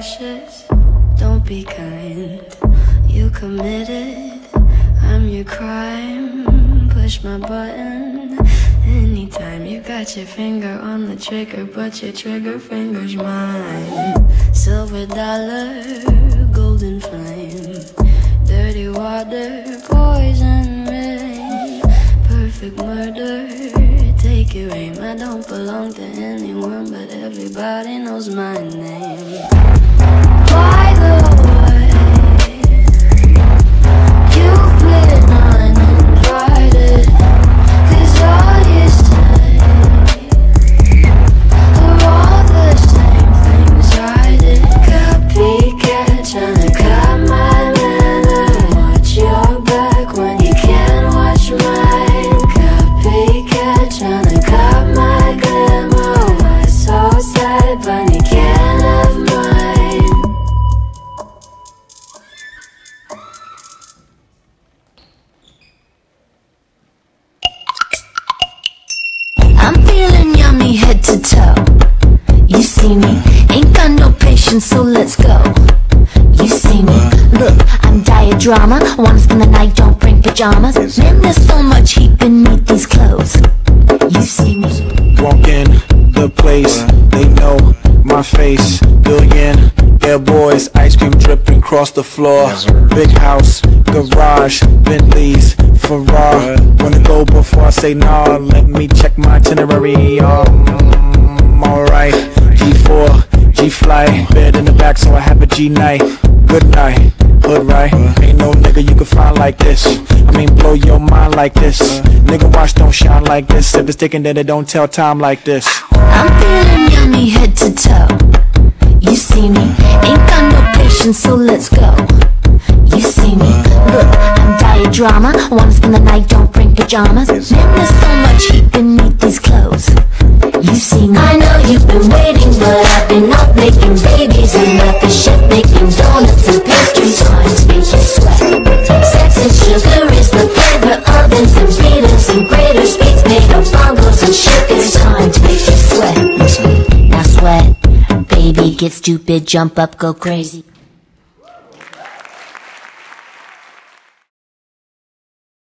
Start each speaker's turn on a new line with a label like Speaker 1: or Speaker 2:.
Speaker 1: cautious, don't be kind. You committed, I'm your crime. Push my button anytime. You got your finger on the trigger, but your trigger finger's mine. Silver dollar, golden flame, dirty water, poison rain, perfect murder. Take your aim. I don't belong to anyone, but everybody knows my name. By the way, you've been uninvited, 'cause all you say are all the same things I did. Copycat, tryna cut my manner. Watch your back when you can't watch mine. Copycat, tryna cut my glamour. Why so sad when you can't have mine? I'm feeling yummy head to toe. You see me, ain't got no patience, so let's go. You see me, look, I'm diet drama. Wanna spend the night, don't bring pajamas. Man, there's so much heat beneath these clothes. You see me.
Speaker 2: Walk in the place, they know my face. Billion air boys, ice cream dripping across the floor. Big house, garage, Bentleys, Ferrari. Wanna go before I say nah? Let me check my itinerary. Alright, G4, G-Fly, bed in the back so I have a G-night. Good night, hood right. Ain't no nigga you can find like this. I mean blow your mind like this. Nigga watch don't shine like this. If it's sticking then it don't tell time like this.
Speaker 1: I'm feeling yummy head to toe. You see me, ain't got no patience, so let's go. You see me, look, I'm diet drama. Wanna spend the night, don't bring pajamas. Man, there's so much heat beneath these clothes. You see me. I know you've been waiting, but I've been up making babies and at the chef making donuts and pastries. Time to make you sweat. Sex and sugar is the flavor. Ovens and beaters and grater speeds made of bongos and shakers. Time to make you sweat. Now sweat, baby, get stupid, jump up, go crazy.